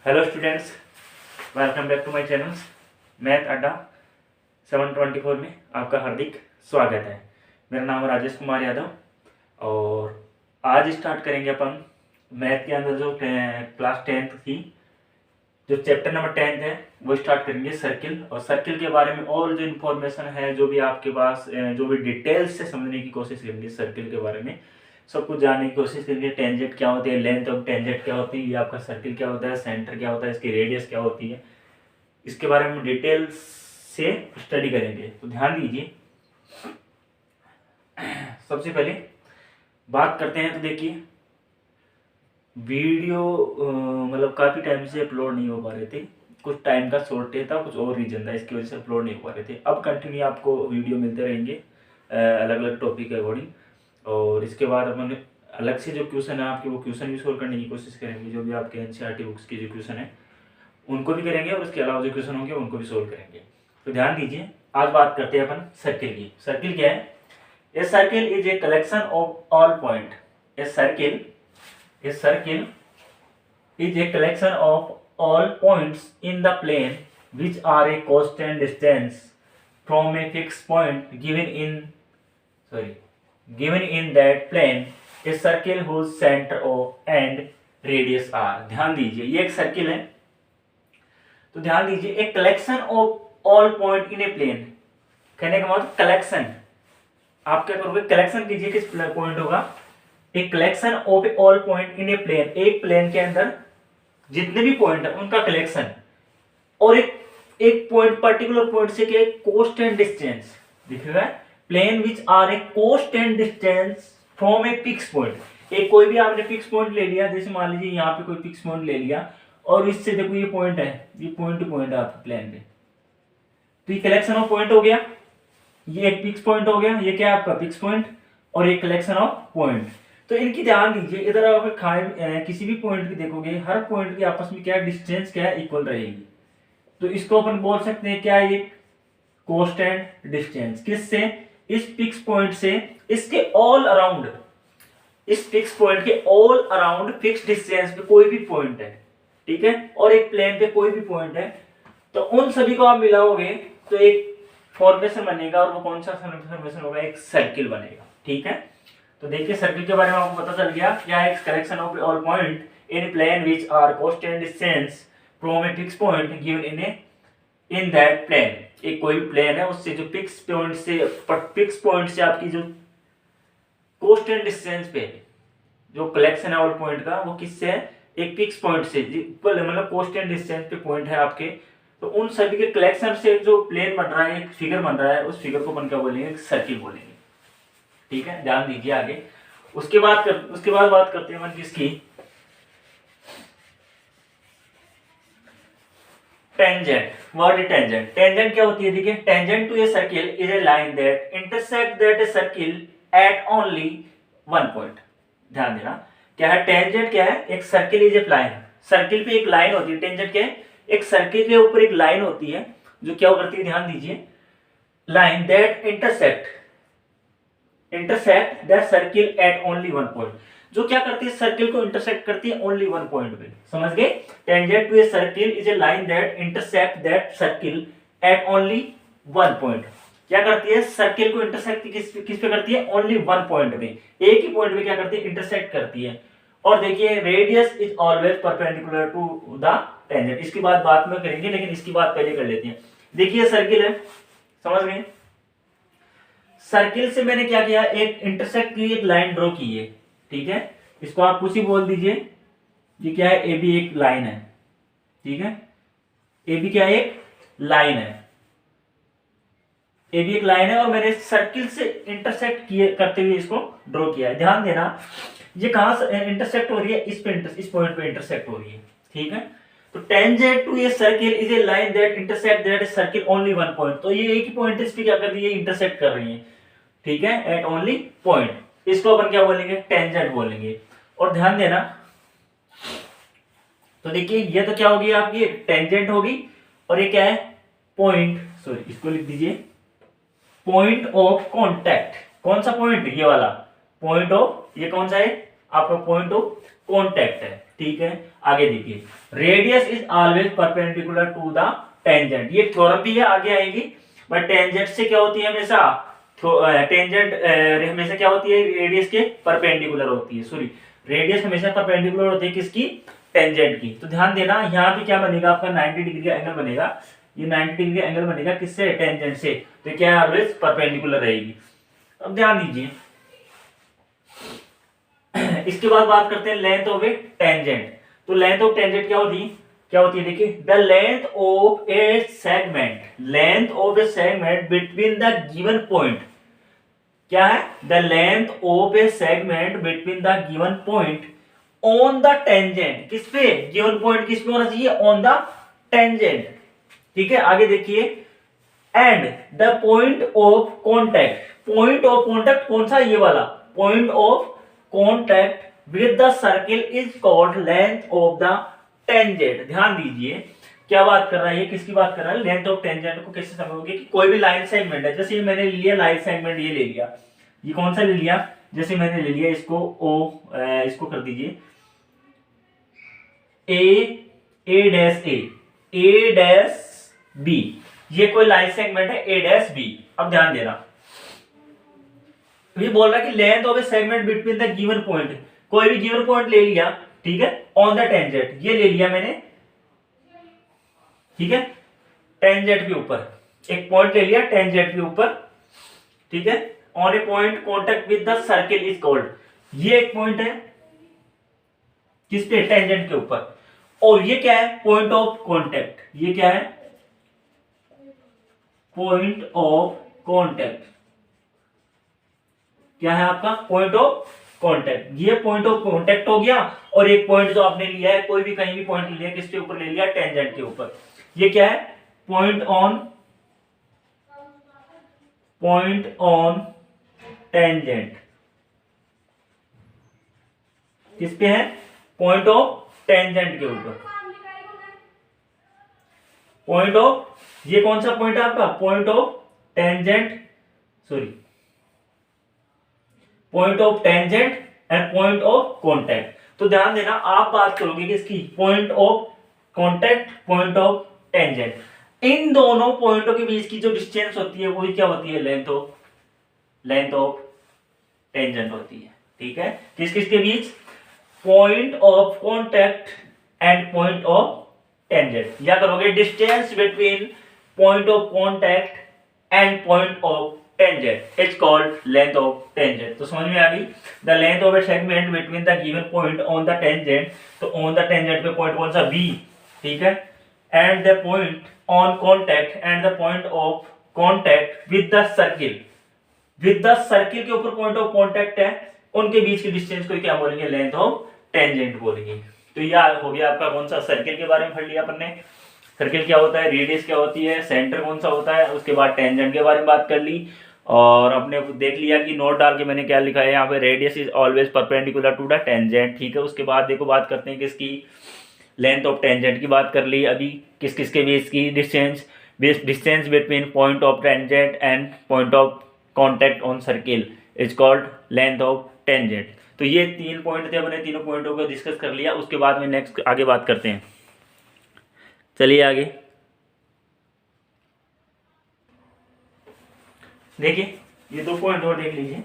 Hello students, welcome back to my channel math Adda 724 में आपका हार्दिक स्वागत है। मेरा नाम है राजेश कुमार यादव और आज स्टार्ट करेंगे अपन मैथ के अंदर जो क्लास 10th थी, जो चैप्टर नंबर 10 है वो स्टार्ट करेंगे सर्किल। और सर्किल के बारे में और जो इन्फॉर्मेशन है, जो भी आपके पास जो भी डिटेल्स से समझने की कोशिश करेंगे सर्किल के बारे में, सब कुछ जानने की कोशिश करेंगे। टेंजेंट क्या होती है, लेंथ ऑफ टेंजेंट क्या होती है, ये आपका सर्किल क्या होता है, सेंटर क्या होता है, इसकी रेडियस क्या होती है, इसके बारे में डिटेल्स से स्टडी करेंगे। तो ध्यान दीजिए, सबसे पहले बात करते हैं। तो देखिए, वीडियो मतलब काफ़ी टाइम से अपलोड नहीं हो पा रहे थे, कुछ टाइम का शॉर्टेज था, कुछ और रीजन था, इसकी वजह से अपलोड नहीं हो पा रहे थे। अब कंटिन्यू आपको वीडियो मिलते रहेंगे अलग अलग टॉपिक के अकॉर्डिंग। और इसके बाद अपन अलग से जो क्वेश्चन है आपके, वो क्वेश्चन भी सोल्व करने की कोशिश करेंगे। जो भी आपके एनसीईआरटी बुक्स के जो क्वेश्चन है उनको भी करेंगे, और उसके अलावा जो क्वेश्चन होंगे उनको भी सोल्व करेंगे। तो ध्यान दीजिए, आज बात करते हैं अपन सर्किल की। सर्किल क्या है? ए circle is a collection of all point. A circle is a collection of all points in the plane which are a constant distance from a fixed point given in that plane. A circle whose center of and radius are. ध्यान दीजिए, ये एक circle है। तो ध्यान दीजिए, एक collection of all point in a plane, कहने का मतलब कलेक्शन। आप क्या करोगे, कलेक्शन कीजिए, किस पॉइंट होगा? एक collection of all point in a plane, एक प्लेन के अंदर जितने भी पॉइंट है उनका कलेक्शन, और एक पॉइंट, पर्टिकुलर पॉइंट से क्या, कांस्टेंट डिस्टेंस दिखेगा। Plane which are a constant distance from a fix point. एक कोई भी आपने फिक्स पॉइंट ले लिया, जैसे मान लीजिए यहाँ पे कोई फिक्स पॉइंट ले लिया, और इससे देखो ये पॉइंट है, ये पॉइंट टू पॉइंट है आपके प्लेन पे, तो ये कलेक्शन ऑफ पॉइंट हो गया। ये एक फिक्स पॉइंट हो गया, ये क्या है आपका फिक्स पॉइंट, और एक कलेक्शन ऑफ पॉइंट। तो इनकी ध्यान दीजिए, इधर आप किसी भी पॉइंट की देखोगे, हर पॉइंट की आपस में क्या डिस्टेंस क्या है, इक्वल रहेगी। तो इसको अपन बोल सकते हैं क्या, ये कांस्टेंट डिस्टेंस। किससे? इस फिक्स पॉइंट से इसके ऑल अराउंड, इस फिक्स पॉइंट के ऑल अराउंड फिक्स डिस्टेंस पे कोई भी पॉइंट है, ठीक है, और एक प्लेन पे कोई भी पॉइंट है, तो उन सभी को आप मिलाओगे तो एक फॉर्मेशन बनेगा, और वो कौन सा फॉर्मेशन होगा, एक सर्किल बनेगा। ठीक है, तो देखिए सर्किल के बारे में आपको पता चल गया, क्या है, collection of all point in plane which are constant distance from a fix point given in that plane. एक कोई प्लेन है, उससे जो फिक्स पॉइंट से आपकी जो कांस्टेंट डिस्टेंस पे जो कलेक्शन है ऑल पॉइंट का, वो किससे है, एक फिक्स पॉइंट से, मतलब कांस्टेंट डिस्टेंस पे पॉइंट है आपके, तो उन सभी के कलेक्शन से जो प्लेन बन रहा है, एक फिगर बन रहा है, उस फिगर को अपन क्या बोलेंगे, सर्किल बोलेंगे। ठीक है, ध्यान दीजिए आगे। उसके बाद बात करते हैं अपन किसकी, टेंजेंट। Word tangent. टेंजेंट क्या होती है? देखिए, tangent to a circle is a line that intersect that a circle at only one point. ध्यान देना, क्या है टेंजेंट? क्या है? एक circle is a line, circle पे एक लाइन होती है। टेंजेंट क्या है? एक सर्किल के ऊपर एक लाइन होती है जो क्या करती है, ध्यान दीजिए, line that intersect that circle at only one point. जो क्या करती है, सर्किल को इंटरसेक्ट करती है ओनली वन पॉइंट पे। समझ गए? Tangent to a circle is a line that intersect that circle at only one point. क्या करती है, सर्किल को इंटरसेक्ट किस पे करती है, ओनली वन पॉइंट पे, एक ही पॉइंट पे क्या करती है, इंटरसेक्ट करती है। और देखिए, radius is always perpendicular to the tangent. इसकी बात बाद में करेंगे, लेकिन इसकी बात पहले कर लेते हैं। देखिए सर्किल है, समझ गए? सर्किल से मैंने क्या किया, एक इंटरसेक्ट की एक लाइन ड्रॉ की है। ठीक है, इसको आप कुछ ही बोल दीजिए, ये क्या है, ए बी एक लाइन है। ठीक है, ए बी क्या है, एक लाइन है, ए बी एक लाइन है, और मैंने सर्किल से इंटरसेक्ट किए करते हुए इसको ड्रॉ किया है। ध्यान देना, ये कहां से इंटरसेक्ट हो रही है, इस पॉइंट पे इंटरसेक्ट हो रही है। ठीक है, तो tangent to a circle is a line that intersect that circle only one point. तो ये एक ही पॉइंट इस पे क्या कर रही है, इंटरसेक्ट कर रही है। ठीक है, एट ओनली पॉइंट, इसको अपन क्या बोलेंगे, टेंजेंट बोलेंगे। और ध्यान देना, तो देखिए ये तो क्या होगी आपकी, टेंजेंट होगी, और ये क्या है, पॉइंट, सॉरी इसको लिख दीजिए, पॉइंट ऑफ कॉन्टैक्ट। कौन सा पॉइंट, ये वाला पॉइंट ऑफ, ये कौन सा है आपका, पॉइंट ऑफ कॉन्टैक्ट है। ठीक है, आगे देखिए, radius is always perpendicular to the tangent, ये थ्योरम भी है, आगे आएगी। बट टेंजेंट से क्या होती है हमेशा, टेंजेंट हमेशा क्या होती है, रेडियस के परपेंडिकुलर होती है, सॉरी रेडियस हमेशा परपेंडिकुलर होती है किसकी, टेंजेंट की। तो ध्यान देना यहाँ पे क्या बनेगा आपका 90 डिग्री का एंगल बनेगा, ये 90 डिग्री का एंगल बनेगा किससे, टेंजेंट से, तो क्या है ऑलवेज परपेंडिकुलर रहेगी। अब ध्यान दीजिए इसके बाद बात करते हैं लेंथ ऑफ ए टेंजेंट। तो लेंथ ऑफ टेंजेंट क्या होती है देखिए, the length of a segment, length of a segment between the given point, क्या है, the length of a segment between the given point on the tangent, किस पे, given point किस पे होना चाहिए, ऑन द टेंजेंट, ठीक है। आगे देखिए, and the point of contact, point of contact कौन सा, ये वाला, point of contact with the circle is called length of the tangent. ध्यान दीजिए क्या बात कर रहा है, ये किसकी बात कर रहा है, लेंथ ऑफ टेंजेंट को कैसे समझोगे, कि कोई भी लाइन सेगमेंट है, जैसे मैंने ले लिया लाइन सेगमेंट, ये ले लिया, ये कौन सा ले लिया, जैसे मैंने ले लिया इसको ओ, इसको कर दीजिए ए डैश ए डैश बी, ये कोई लाइन सेगमेंट है ए डैश बी। अब ध्यान देना, ये बोल रहा है कि length of a segment between the given point, कोई भी गिवन पॉइंट ले लिया, ठीक है, ऑन द टेंजेंट, ये ले लिया मैंने, ठीक है, टेंजेंट के ऊपर एक पॉइंट ले लिया टेंजेंट के ऊपर, ठीक है, on A point contact with the circle is called, ये एक पॉइंट है किस पे, टेंजेंट के ऊपर, और ये क्या है, पॉइंट ऑफ कॉन्टैक्ट, ये क्या है, पॉइंट ऑफ कॉन्टैक्ट, क्या है आपका, पॉइंट ऑफ कॉन्टैक्ट, ये पॉइंट ऑफ कॉन्टैक्ट हो गया। और एक पॉइंट जो आपने लिया है, कोई भी कहीं भी पॉइंट लिया, किसके ऊपर ले लिया, टेंजेंट के ऊपर, ये क्या है, पॉइंट ऑन टेंजेंट, किस पे है, पॉइंट ऑफ टेंजेंट के ऊपर, पॉइंट ऑफ, ये कौन सा पॉइंट है आपका, point of tangent, sorry point of tangent and point of contact. तो ध्यान देना, आप बात करोगे किसकी, point of contact, point of tangent, इन दोनों पॉइंटों के बीच की जो डिस्टेंस होती है वही क्या होती है, लेंथ ऑफ टेंजेंट होती है, ठीक है। किस किस के बीच, point of contact and point of tangent, या करोगे distance between point of contact and point of tangent is called length of tangent. तो समझ में आ गई, the length of a segment between the given point on the tangent, तो on the tangent पे point कौन सा, बी, ठीक है, and the point on contact and the point of contact with the circle, with the circle के ऊपर point of contact है, उनके बीच की डिस्टेंस को क्या बोलेंगे, लेंथ ऑफ टेंजेंट बोलेंगे। तो यह हो गया आपका कौन सा, सर्किल के बारे में पढ़ लिया अपन ने, सर्किल क्या होता है, रेडियस क्या होती है, सेंटर कौन सा होता है, उसके बाद टेंजेंट के बारे में बात कर ली, और अपने देख लिया कि नोट डाल के मैंने क्या लिखा है यहाँ पे, radius is always perpendicular to the tangent, ठीक है। उसके बाद देखो बात करते हैं किसकी, लेंथ ऑफ टेंजेंट की बात कर ली अभी, किस किस के बीच की distance between point of tangent and point of contact on circle is called length of tangent. तो ये 3 पॉइंट थे, अपने तीनों पॉइंटों को डिस्कस कर लिया। उसके बाद में नेक्स्ट आगे बात करते हैं, चलिए आगे देखिए, ये 2 पॉइंट और देख लीजिए,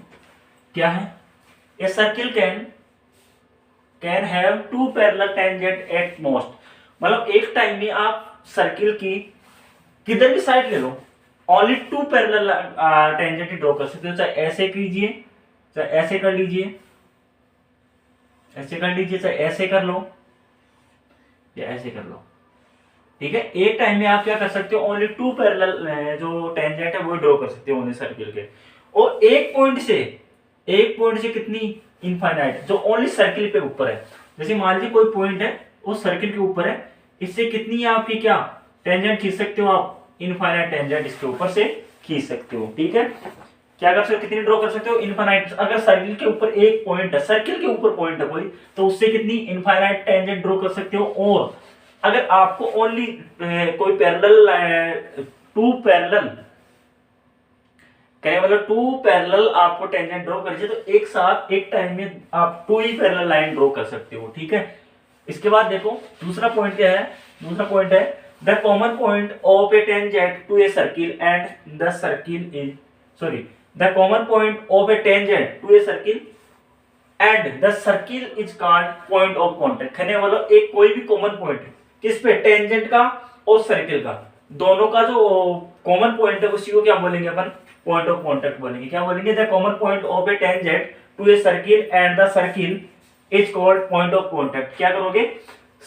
क्या है, a circle can have 2 parallel tangent at most, मतलब एक टाइम में आप सर्किल की किधर भी साइड ले लो, ओनली 2 पैरेलल टेंजेंट ही ड्रॉ कर सकते हो, चाहे ऐसे कीजिए, चाहे ऐसे कर लीजिए, ऐसे कर लीजिए, चाहे ऐसे कर लो या ऐसे कर लो, ठीक है। एक टाइम में आप क्या कर सकते हो, ओनली 2 पैरेलल जो टेंजेंट है वो ड्रॉ कर सकते हो ओनली सर्किल के, और एक पॉइंट से कितनी, इनफाइनाइट, जो ओनली सर्किल पे ऊपर है। जैसे मान लीजिए कोई पॉइंट है वो सर्किल के ऊपर है, इससे कितनी आपकी क्या टेंजेंट खींच सकते हो आप, इनफाइनाइट टेंजेंट इसके ऊपर से खींच सकते हो, ठीक है। क्या कर सकते हो, कितनी ड्रॉ कर सकते हो, इनफाइनाइट। अगर सर्किल के ऊपर एक पॉइंट है, सर्किल के ऊपर पॉइंट है कोई, तो उससे कितनी इनफाइनाइट टेंजेंट ड्रॉ कर सकते हो। और अगर आपको ओनली कोई पैरेलल 2 पैरेलल कहने मतलब 2 पैरेलल आपको टेंजेंट ड्रॉ कर चाहिए, तो एक साथ एक टाइम में आप 2 ही पैरेलल लाइन ड्रॉ कर सकते हो, ठीक है। इसके बाद देखो दूसरा पॉइंट क्या है, दूसरा पॉइंट है the common point of a tangent to a circle and the circle is sorry the common point of a tangent to a circle and the circle is called point of contact. कहने वाला एक कोई भी common point है किस पे, tangent का और सर्किल का, दोनों का जो कॉमन पॉइंट है उसी को क्या बोलेंगे अपन, पॉइंट ऑफ कांटेक्ट बोलेंगे। क्या बोलेंगे, the common point of a tangent to a circle and the circle is called point of contact. क्या करोगे,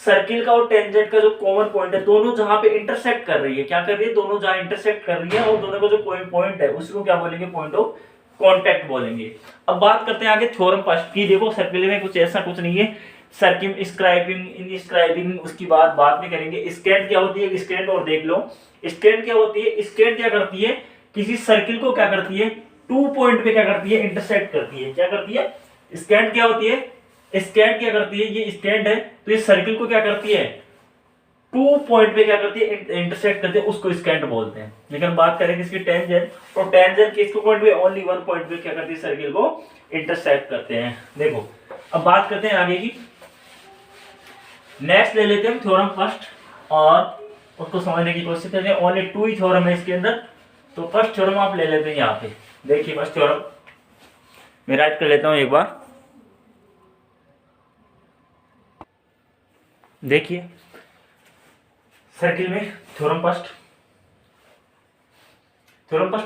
सर्किल का और टेंजेंट का जो कॉमन पॉइंट है, दोनों जहां पे इंटरसेक्ट कर रही है, क्या कर रही है, दोनों जहां इंटरसेक्ट कर रही है और दोनों का जो कोई पॉइंट है उसी को क्या बोलेंगे, पॉइंट ऑफ कांटेक्ट बोलेंगे। अब बात करते हैं आगे थ्योरम फर्स्ट की। देखो सर्किल में कुछ ऐसा कुछ नहीं है, सर्किल स्क्राइबिंग इनस्क्राइबिंग उसकी बात बाद में करेंगे। स्केंट क्या होती है, स्केंट और देख लो। स्केंट क्या होती है, स्केंट क्या करती है, किसी सर्किल को क्या करती है, 2 पॉइंट पे क्या करती है, इंटरसेक्ट करती है। क्या करती है, स्केंट क्या होती है, स्केंट क्या करती है, ये स्केंट है तो ये सर्किल को क्या करती है, 2 पॉइंट पे क्या करती है, इंटरसेक्ट करती है, उसको स्केंट बोलते हैं। लेकिन बात करेंगे इसकी टेंजेंट, तो टेंजेंट किस पॉइंट पे, ओनली 1 पॉइंट पे क्या करती है, सर्किल को इंटरसेक्ट करते हैं। देखो अब बात करते हैं आगे की। नेक्स्ट ले लेते हैं थ्योरम फर्स्ट और उसको समझने की कोशिश करते हैं। ओनली 2 ही थ्योरम है इसके अंदर, तो फर्स्ट थ्योरम आप ले लेते हैं यहाँ पे। देखिए फर्स्ट थ्योरम मैं राइट कर लेता हूँ एक बार। देखिए सर्किल में थ्योरम फर्स्ट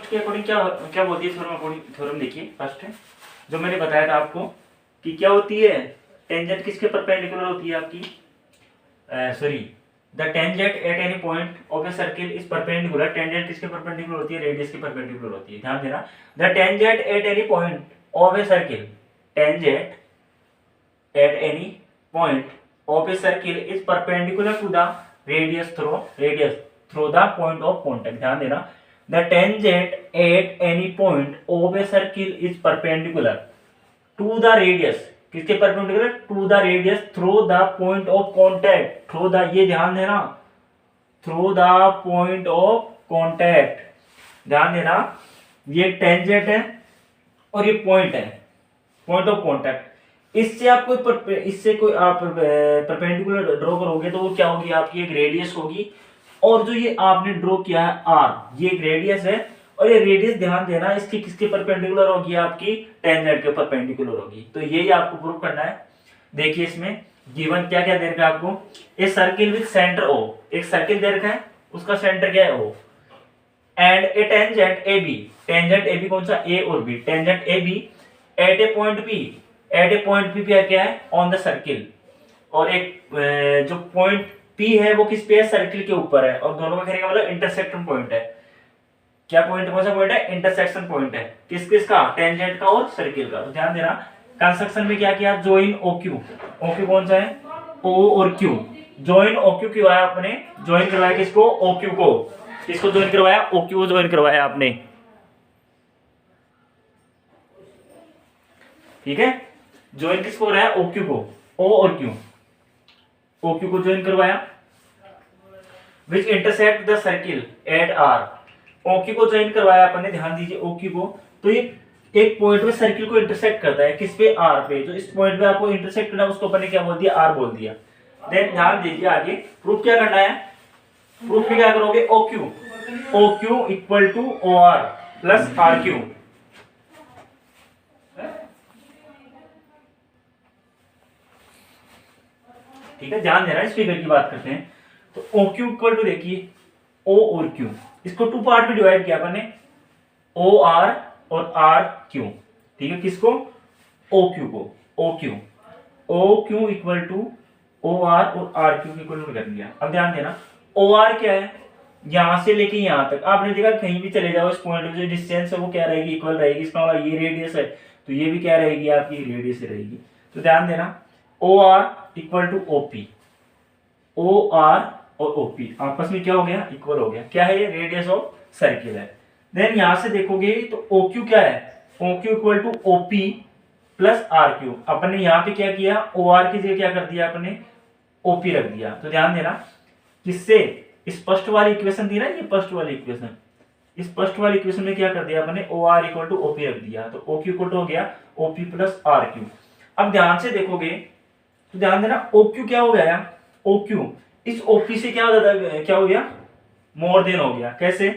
के अकॉर्डिंग क्या क्या बोलती है थ्योरम अकॉर्डिंग। थ्योरम देखिए फर्स्ट है जो मैंने बताया था आपको कि क्या होती है, टेंजेंट किसके परपेंडिकुलर होती है आपकी, sorry the tangent at any point of a circle is perpendicular. Tangent किसके परपेंडिकुलर होती है, रेडियस के परपेंडिकुलर होती है। ध्यान देना, the tangent at any point of a circle, tangent at any point of a circle is perpendicular to the radius through the point of contact. ध्यान देना, the tangent at any point of a circle is perpendicular to the radius, किसके perpendicular, to the radius through the point of contact. Through the, ये ध्यान देना, through the point of contact. ध्यान देना, ये tangent है और ये पॉइंट है, पॉइंट ऑफ कांटेक्ट। इससे आप कोई इससे कोई आप परपेंडिकुलर ड्रॉ करोगे तो वो क्या होगी, आपकी एक रेडियस होगी, और जो ये आपने ड्रॉ किया है आर, ये एक रेडियस है, और ये रेडियस ध्यान देना इसकी किसके परपेंडिकुलर होगी, आपकी टेंजेंट के परपेंडिकुलर होगी। तो यही आपको प्रूव करना है। देखिए इसमें गिवन क्या क्या दे रखा है आपको, a circle with centre O, एक सर्किल दे रखा है उसका सेंटर क्या है, O, and a tangent A B, tangent A B कौन सा, ए और B, tangent A B at a point B, at a point P पे क्या है, ऑन द सर्किल, और एक जो पॉइंट पी है वो किस पे है, सर्किल के ऊपर है, और दोनों का कहने का मतलब इंटरसेक्शन पॉइंट है। क्या पॉइंट, कौन सा पॉइंट है, इंटरसेक्शन पॉइंट है, किस किस का, टेंजेंट का और सर्किल का। तो ध्यान देना, कंस्ट्रक्शन में क्या किया, join O Q, O Q कौन सा है, ओ और क्यू, ज्वाइन ओ क्यू किया आपने, ज्वाइन करवाया किसको, ओ क्यू को, किसको ज्वाइन करवाया, ओ क्यू को ज्वाइन करवाया आपने, ठीक है। ज्वाइन किसको कराया, ओ क्यू को, ओ और क्यू, ओ क्यू को ज्वाइन करवाया, which intersect the circle at R, O Q को ज्वाइन करवाया अपन ने। ध्यान दीजिए ओ क्यू को, तो ये एक पॉइंट में सर्किल को इंटरसेक्ट करता है, किस पे, आर पे। जो इस पॉइंट पे आपको इंटरसेक्ट करना है उसको अपन ने क्या बोल दिया, आर बोल दिया। देन ध्यान दीजिए आगे प्रूफ क्या करना है, प्रूफ में क्या करोगे, O Q equal to O R plus R Q. ठीक है, ध्यान देना, इस फिगर की बात करते हैं। तो ओ क्यू इक्वल टू देखिए ओ और क्यू, इसको 2 पार्ट में डिवाइड किया अपन ने, ओ आर और आर क्यू, ठीक है। किसको, ओ क्यू को, O Q equal to O R और आर क्यू इक्वल टू कर दिया। अब ध्यान देना, ओ आर क्या है, यहां से लेके यहां तक आपने देखा, कहीं भी चले जाओ इस पॉइंट में जो डिस्टेंस है वो क्या रहेगी, इक्वल रहेगी। इसका मतलब ये रेडियस है तो ये भी क्या रहेगी, आपकी रेडियस रहेगी। तो ध्यान देना, O R equal to OP, O R और ओपी आपस में क्या हो गया, इक्वल हो गया। क्या है ये, रेडियस ऑफ सर्किल है। देन यहां से देखोगे तो ओ क्यू क्या है, O Q equal to OP plus R Q. अपन ने यहाँ पे क्या किया, ओ आर की जगह क्या कर दिया अपने, ओपी रख दिया। तो ध्यान देना, किससे, स्पष्ट वाली इक्वेशन थी ना, ये फर्स्ट वाली इक्वेशन, इस फर्स्ट वाली इक्वेशन में क्या कर दिया अपने, O R equal to OP रख दिया। तो ओ क्यू इक्वल टू हो गया ओपी प्लस आर क्यू। अब ध्यान से देखोगे तो ध्यान देना OQ क्या हो गया, OQ इस OP से क्या हो गया, मोर देन हो गया। कैसे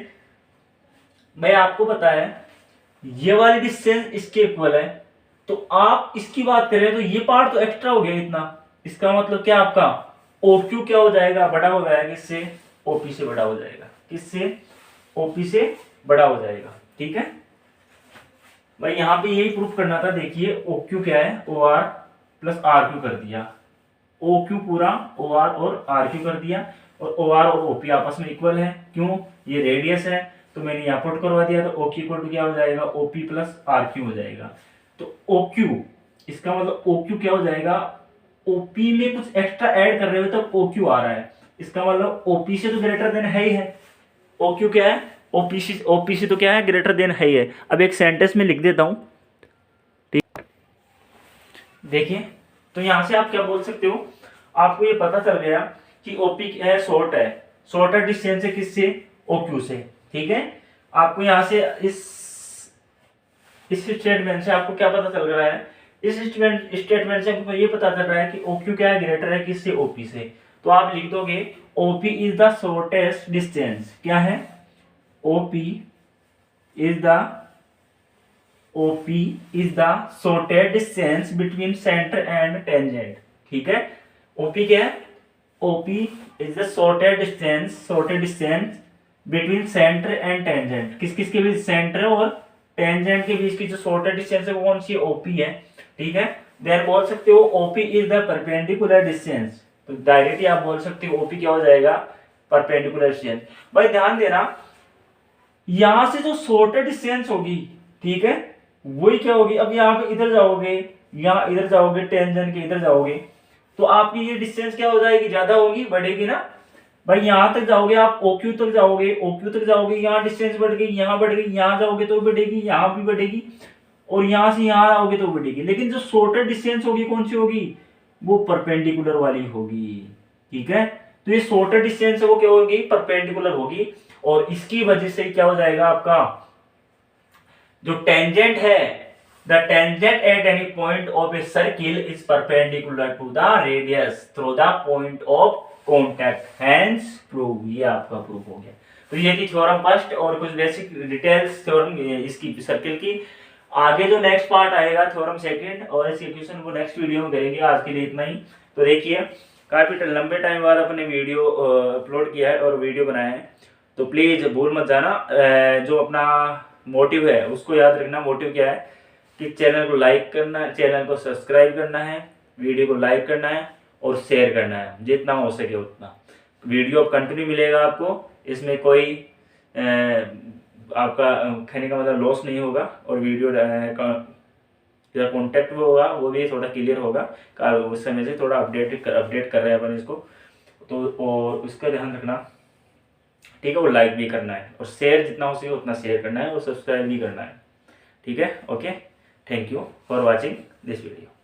भाई, आपको पता है ये वाली डिस्टेंस इसके इक्वल है, तो आप इसकी बात करें तो ये पार्ट तो एक्स्ट्रा हो गया इतना, इसका मतलब क्या आपका OQ क्या हो जाएगा, बड़ा हो जाएगा, किससे, OP से बड़ा हो जाएगा, किससे, OP से बड़ा हो जाएगा। ठीक है भाई, यहाँ पे यही प्रूफ करना था। देखिए OQ क्या है, OR प्लस RQ कर दिया, OQ पूरा OR और RQ कर दिया, और OR और OP आपस में इक्वल है, क्यों, ये रेडियस है, तो मैंने यहाँ पुट करवा दिया, तो OQ इक्वल टू क्या हो जाएगा, OP प्लस RQ हो जाएगा। तो OQ इसका मतलब OQ क्या हो जाएगा, OP में कुछ एक्स्ट्रा ऐड कर रहे हो तब OQ आ रहा है, इसका मतलब OP से तो ग्रेटर देन है ही है। OQ क्या है, OP से तो क्या है, ग्रेटर देन है ही है। अब एक सेंटेंस में लिख देता हूं, ठीक, देखिए तो यहां से आप क्या बोल सकते हो, आपको ये पता चल गया कि OP है शॉर्ट है, शॉर्टर डिस्टेंस है किससे, OQ से। ठीक है, आपको यहां से इस स्टेटमेंट से आपको क्या पता चल रहा है, इस स्टेटमेंट से आपको ये पता चल रहा है कि OQ क्या है, ग्रेटर है किससे, OP से। तो आप लिख दोगे OP is the shortest distance, क्या है, OP is the shortest distance between center and tangent। ठीक है, OP क्या है, OP is the shortest distance between center and tangent। किस किस के बीच, सेंटर और टेंजेंट के बीच की जो शॉर्टेस्ट डिस्टेंस है वो कौन सी है, OP है। ठीक है, देन बोल सकते हो OP is the perpendicular distance, तो डायरेक्टली आप बोल सकते हो OP क्या हो जाएगा, परपेंडिकुलर डिस्टेंस। भाई ध्यान देना, यहां से जो शॉर्टेस्ट डिस्टेंस होगी, ठीक है, वही क्या होगी, अब यहाँ पे इधर जाओगे, यहाँ इधर जाओगे, टेंजेंट के इधर जाओगे, तो आपकी ये डिस्टेंस क्या हो जाएगी, ज्यादा होगी, बढ़ेगी ना। भाई यहां तक जाओगे आप, OQ तक जाओगे, यहाँ डिस्टेंस बढ़ गई, यहाँ बढ़ गई, यहाँ जाओगे तो बढ़ेगी, यहाँ भी बढ़ेगी, और यहाँ से यहाँ आओगे तो बढ़ेगी। लेकिन जो शॉर्टेस्ट डिस्टेंस होगी कौन सी होगी, वो परपेंडिकुलर वाली होगी। ठीक है, तो ये शॉर्टेस्ट डिस्टेंस है वो क्या होगी, परपेंडिकुलर होगी, और इसकी वजह से क्या हो जाएगा, आपका जो टेंजेंट है, the tangent at any point of a circle is perpendicular to the radius through the point of contact, hence prove. ये आपका प्रूफ हो गया। तो ये थी थ्योरम फर्स्ट और कुछ बेसिक डिटेल्स थ्योरम इसकी सर्किल की। आगे जो नेक्स्ट पार्ट आएगा थ्योरम सेकंड और इसके क्वेश्चन वो नेक्स्ट वीडियो में करेंगे। आज के लिए इतना ही। तो देखिए काफी लंबे टाइम बाद अपने वीडियो अपलोड किया है और वीडियो बनाया है, तो प्लीज भूल मत जाना। जो अपना मोटिव है उसको याद रखना। मोटिव क्या है कि चैनल को लाइक करना है, चैनल को सब्सक्राइब करना है, वीडियो को लाइक करना है और शेयर करना है जितना हो सके उतना। वीडियो कंटिन्यू मिलेगा आपको, इसमें कोई आपका कहने का मतलब लॉस नहीं होगा, और वीडियो का कॉन्टेक्ट भी होगा वो भी थोड़ा क्लियर होगा। उस समय से थोड़ा अपडेट कर रहे हैं अपन इसको, तो और उसका ध्यान रखना। ठीक है, वो लाइक भी करना है और शेयर जितना हो सके उतना शेयर करना है और सब्सक्राइब भी करना है। ठीक है, okay, thank you for watching this video.